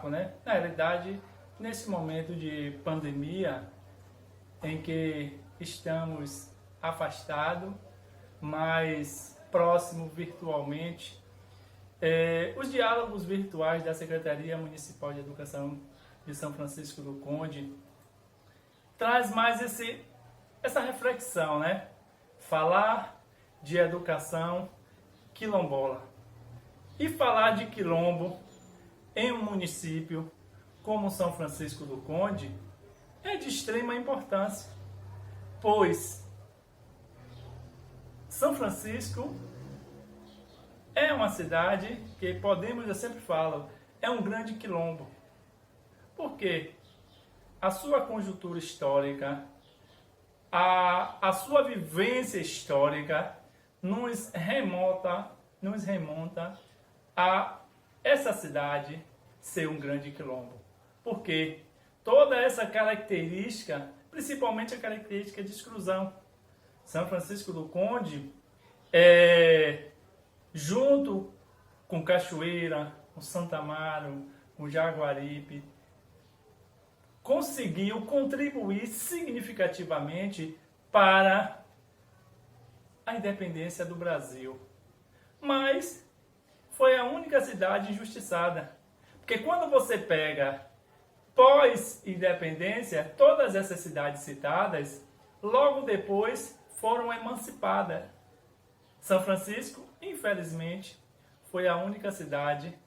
papo, né? Na realidade, nesse momento de pandemia, em que estamos afastados, mas próximo virtualmente, os diálogos virtuais da Secretaria Municipal de Educação de São Francisco do Conde traz mais essa reflexão, né? Falar de educação quilombola. E falar de quilombo em um município como São Francisco do Conde é de extrema importância, pois São Francisco é uma cidade que eu sempre falo, é um grande quilombo. Por quê? A sua conjuntura histórica, a sua vivência histórica nos remonta a essa cidade ser um grande quilombo. Porque toda essa característica, principalmente a característica de exclusão. São Francisco do Conde, junto com Cachoeira, com Santa Amaro, com Jaguaribe, conseguiu contribuir significativamente para a independência do Brasil. Mas foi a única cidade injustiçada. Porque quando você pega pós-independência, todas essas cidades citadas, logo depois foram emancipadas. São Francisco, infelizmente, foi a única cidade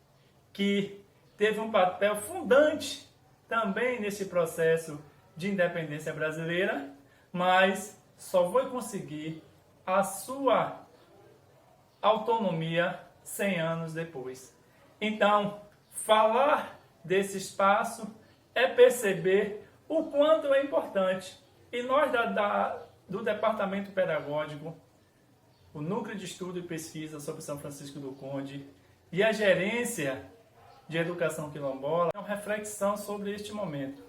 que teve um papel fundante também nesse processo de independência brasileira, mas só foi conseguir a sua autonomia 100 anos depois. Então, falar desse espaço é perceber o quanto é importante. E nós do Departamento Pedagógico, o Núcleo de Estudo e Pesquisa sobre São Francisco do Conde e a Gerência de Educação Quilombola, é uma reflexão sobre este momento.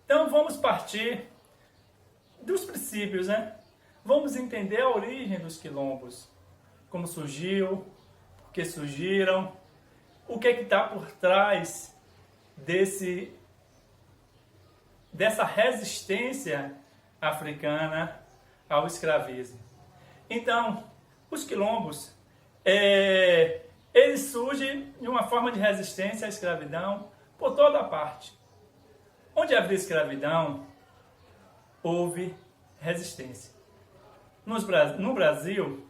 Então vamos partir dos princípios, né? Vamos entender a origem dos quilombos, como surgiu, por que surgiram, o que está por trás dessa resistência africana ao escravismo. Então, os quilombos, eles surgem de uma forma de resistência à escravidão por toda a parte. Onde havia escravidão, houve resistência. No Brasil,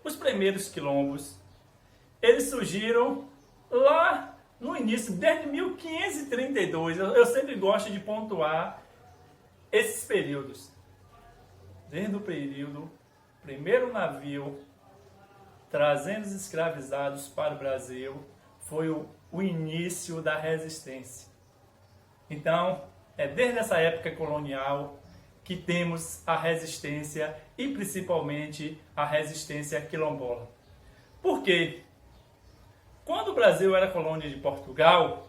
os primeiros quilombos, eles surgiram lá no início, desde 1532. Eu sempre gosto de pontuar esses períodos. Desde o período, primeiro navio trazendo os escravizados para o Brasil, foi o início da resistência. Então, é desde essa época colonial que temos a resistência e principalmente a resistência quilombola. Por quê? Quando o Brasil era colônia de Portugal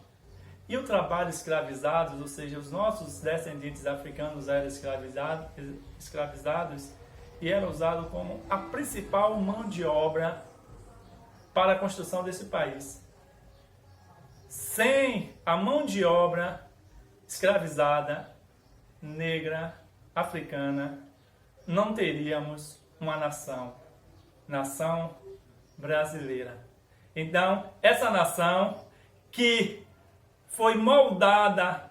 e o trabalho escravizados, ou seja, os nossos descendentes africanos eram escravizados e era usado como a principal mão de obra para a construção desse país. Sem a mão de obra escravizada, negra, africana, não teríamos uma nação brasileira. Então, essa nação que foi moldada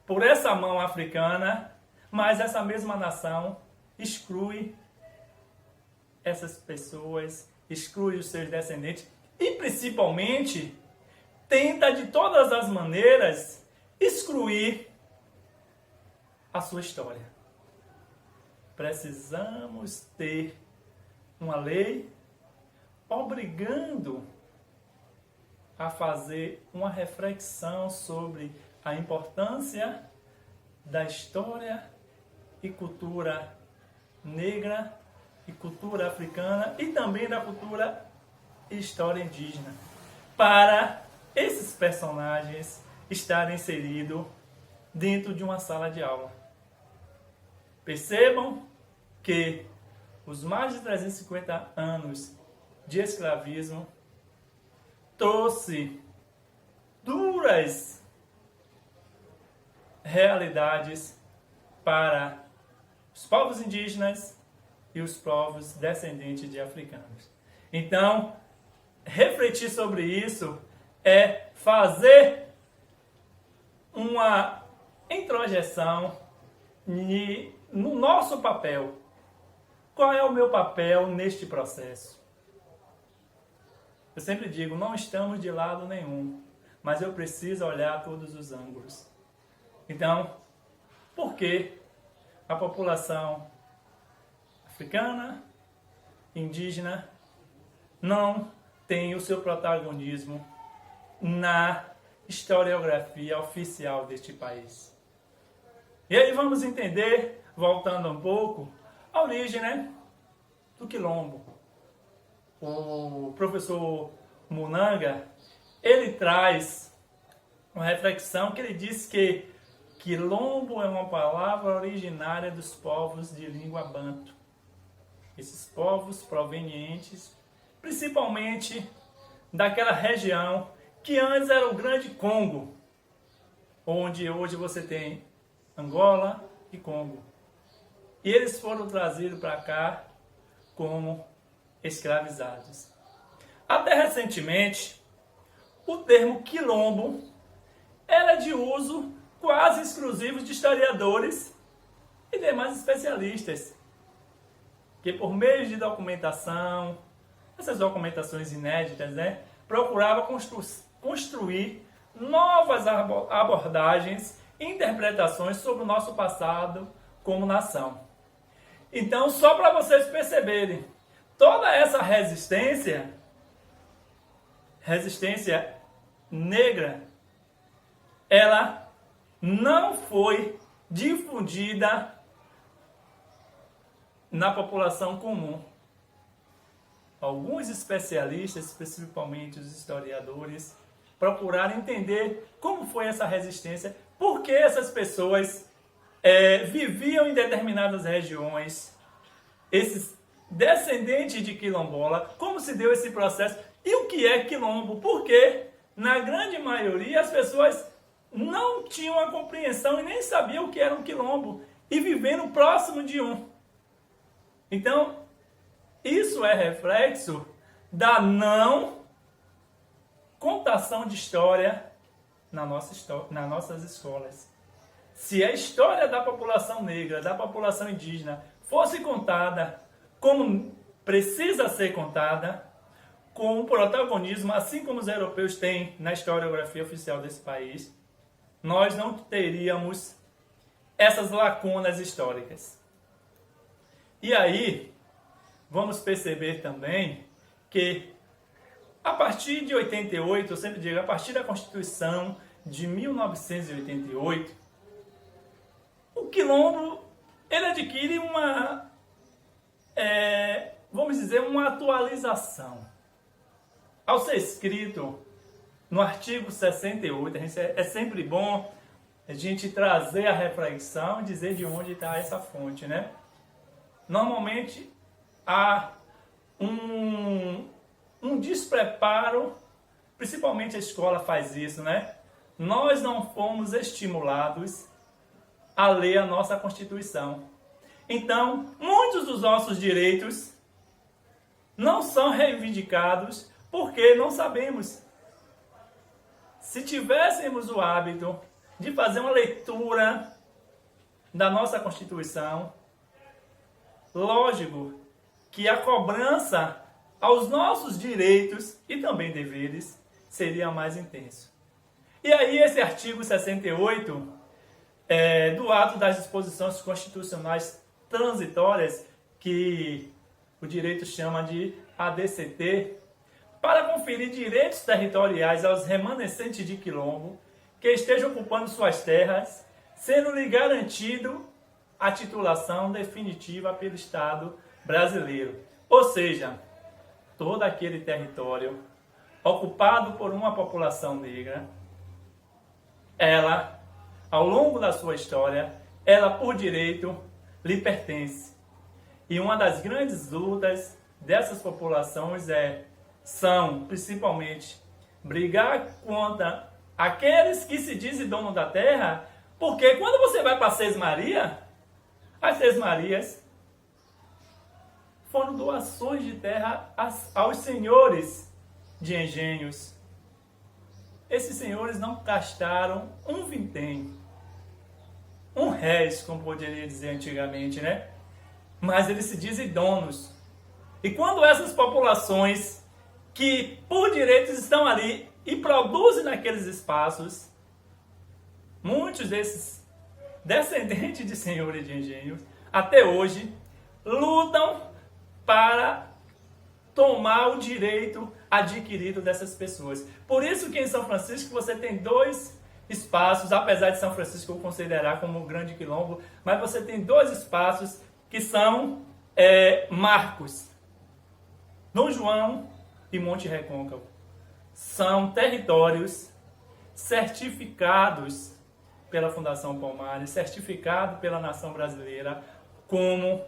por essa mão africana, mas essa mesma nação exclui essas pessoas, exclui os seus descendentes e principalmente tenta de todas as maneiras excluir a sua história. Precisamos ter uma lei obrigando a fazer uma reflexão sobre a importância da história e cultura negra e cultura africana e também da cultura e história indígena, para esses personagens estarem inseridos dentro de uma sala de aula. Percebam que os mais de 350 anos de escravismo trouxe duras realidades para os povos indígenas e os povos descendentes de africanos. Então, refletir sobre isso é fazer uma introjeção no nosso papel. Qual é o meu papel neste processo? Eu sempre digo, não estamos de lado nenhum, mas eu preciso olhar todos os ângulos. Então, por que a população africana, indígena, não tem o seu protagonismo na historiografia oficial deste país? E aí vamos entender, voltando um pouco, a origem, né, do quilombo. O professor Munanga, ele traz uma reflexão que ele diz que quilombo é uma palavra originária dos povos de língua banto. Esses povos provenientes, principalmente daquela região que antes era o Grande Congo, onde hoje você tem Angola e Congo. E eles foram trazidos para cá como escravizados. Até recentemente, o termo quilombo era de uso quase exclusivo de historiadores e demais especialistas, que por meio de documentação, essas documentações inéditas, né, procurava construir novas abordagens e interpretações sobre o nosso passado como nação. Então, só para vocês perceberem, toda essa resistência negra, ela não foi difundida na população comum. Alguns especialistas, principalmente os historiadores, procuraram entender como foi essa resistência, por que essas pessoas viviam em determinadas regiões, esses descendentes de quilombola, como se deu esse processo e o que é quilombo, porque na grande maioria as pessoas não tinham a compreensão e nem sabiam o que era um quilombo e vivendo próximo de um. Então, isso é reflexo da não contação de história nas nossas escolas. Se a história da população negra, da população indígena, fosse contada como precisa ser contada, com um protagonismo, assim como os europeus têm na historiografia oficial desse país, nós não teríamos essas lacunas históricas. E aí, vamos perceber também que, a partir de 88, eu sempre digo, a partir da Constituição de 1988, o quilombo, ele adquire uma, vamos dizer, uma atualização. Ao ser escrito no artigo 68, é sempre bom a gente trazer a reflexão e dizer de onde está essa fonte, né? Normalmente há um despreparo, principalmente a escola faz isso, né? Nós não fomos estimulados a ler a nossa Constituição. Então, muitos dos nossos direitos não são reivindicados porque não sabemos. Se tivéssemos o hábito de fazer uma leitura da nossa Constituição, lógico que a cobrança aos nossos direitos e também deveres seria mais intenso. E aí esse artigo 68 do ato das disposições constitucionais transitórias, que o direito chama de ADCT, para conferir direitos territoriais aos remanescentes de quilombo que estejam ocupando suas terras, sendo-lhe garantido a titulação definitiva pelo Estado brasileiro. Ou seja, todo aquele território ocupado por uma população negra, ela, ao longo da sua história, ela por direito lhe pertence. E uma das grandes lutas dessas populações são, principalmente, brigar contra aqueles que se dizem dono da terra, porque quando você vai para Seis Maria, as Seis Marias foram doações de terra aos senhores de engenhos. Esses senhores não gastaram um vintém, um réis, como poderia dizer antigamente, né? Mas eles se dizem donos. E quando essas populações que por direitos estão ali e produzem naqueles espaços, muitos desses descendentes de senhores de engenhos, até hoje, lutam para tomar o direito adquirido dessas pessoas. Por isso que em São Francisco você tem dois espaços, apesar de São Francisco eu considerar como um grande quilombo, mas você tem dois espaços que são marcos. Dom João e Monte Recôncavo. São territórios certificados pela Fundação Palmares, certificado pela nação brasileira como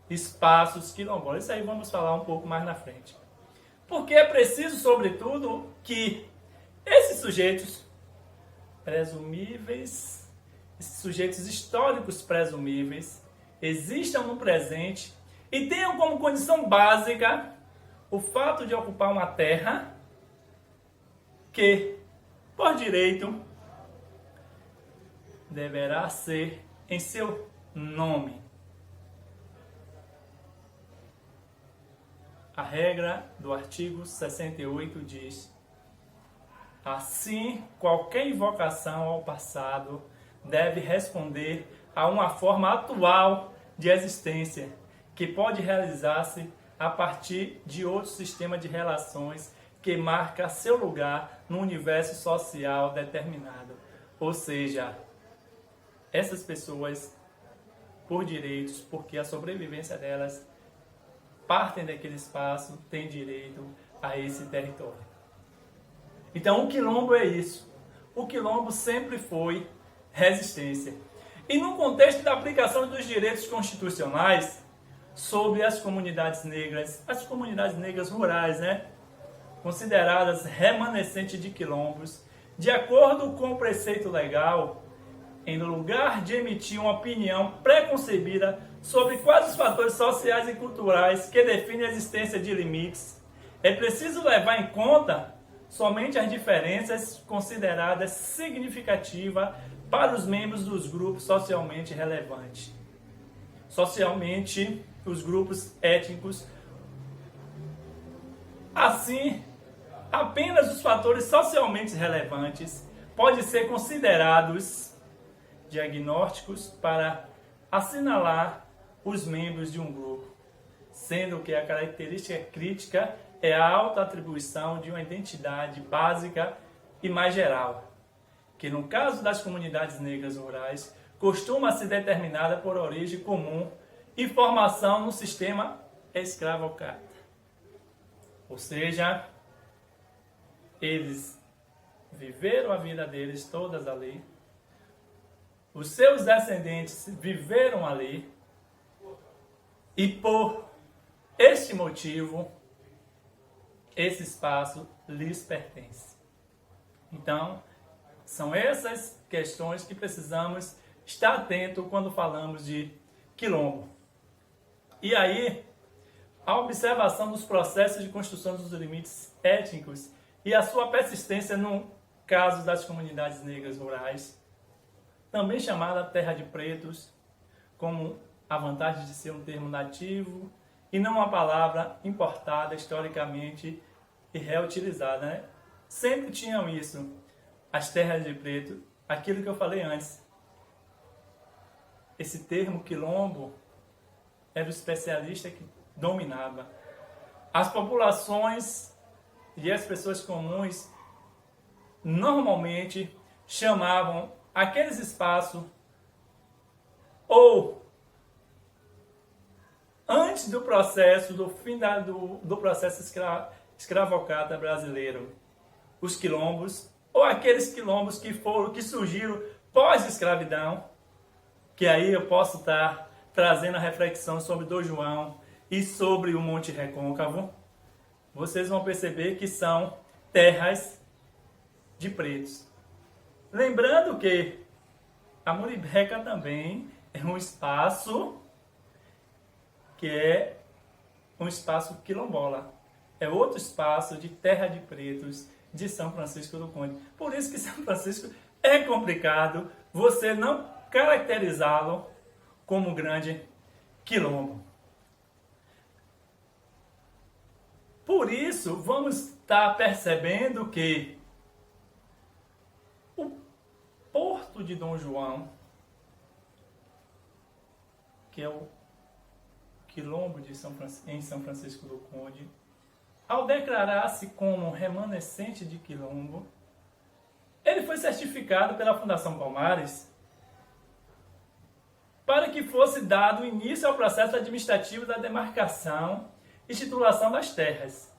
espaços quilombolas. Isso aí vamos falar um pouco mais na frente. Porque é preciso, sobretudo, que esses sujeitos presumíveis, esses sujeitos históricos presumíveis, existam no presente e tenham como condição básica o fato de ocupar uma terra que, por direito, deverá ser em seu nome. A regra do artigo 68 diz: assim, qualquer invocação ao passado deve responder a uma forma atual de existência, que pode realizar-se a partir de outro sistema de relações que marca seu lugar no universo social determinado. Ou seja, essas pessoas, por direitos, porque a sobrevivência delas partem daquele espaço, têm direito a esse território. Então o quilombo é isso. O quilombo sempre foi resistência. E no contexto da aplicação dos direitos constitucionais sobre as comunidades negras rurais, né? Consideradas remanescentes de quilombos, de acordo com o preceito legal, em lugar de emitir uma opinião preconcebida sobre quais os fatores sociais e culturais que definem a existência de limites, é preciso levar em conta somente as diferenças consideradas significativas para os membros dos grupos socialmente relevantes. Socialmente, os grupos étnicos. Assim, apenas os fatores socialmente relevantes podem ser considerados diagnósticos para assinalar os membros de um grupo, sendo que a característica crítica é a autoatribuição de uma identidade básica e mais geral, que no caso das comunidades negras rurais costuma ser determinada por origem comum e formação no sistema escravocrata. Ou seja, eles viveram a vida deles todas ali, os seus descendentes viveram ali, e por este motivo, esse espaço lhes pertence. Então, são essas questões que precisamos estar atento quando falamos de quilombo. E aí, a observação dos processos de construção dos limites étnicos e a sua persistência no caso das comunidades negras rurais, também chamada terra de pretos, como a vantagem de ser um termo nativo e não uma palavra importada historicamente e reutilizada, né? Sempre tinham isso, as terras de preto, aquilo que eu falei antes. Esse termo quilombo era o especialista que dominava. As populações e as pessoas comuns normalmente chamavam aqueles espaços ou antes do processo, do fim do processo escravocrata brasileiro, os quilombos, ou aqueles quilombos que surgiram pós-escravidão, que aí eu posso estar trazendo a reflexão sobre Dom João e sobre o Monte Recôncavo, vocês vão perceber que são terras de pretos. Lembrando que a Muribeca também é um espaço que é um espaço quilombola. É outro espaço de terra de pretos de São Francisco do Conde. Por isso que São Francisco é complicado você não caracterizá-lo como um grande quilombo. Por isso, vamos estar percebendo que o Porto de Dom João, que é o quilombo de em São Francisco do Conde, ao declarar-se como remanescente de quilombo, ele foi certificado pela Fundação Palmares para que fosse dado início ao processo administrativo da demarcação e titulação das terras.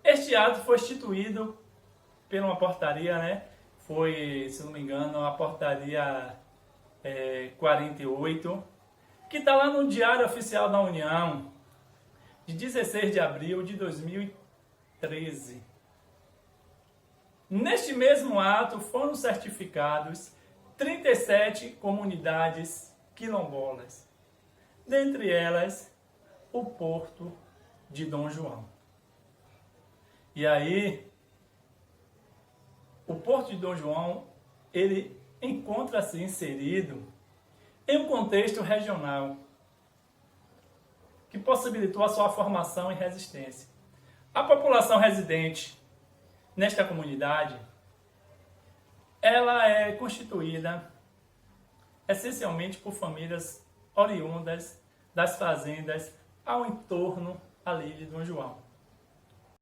Este ato foi instituído por uma portaria, né? Foi, se não me engano, a portaria 48, que está lá no Diário Oficial da União, de 16 de abril de 2013. Neste mesmo ato foram certificados 37 comunidades quilombolas, dentre elas o Porto de Dom João. E aí, o Porto de Dom João, ele encontra-se inserido em um contexto regional que possibilitou a sua formação e resistência. A população residente nesta comunidade, ela é constituída essencialmente por famílias oriundas das fazendas ao entorno ali de Dom João.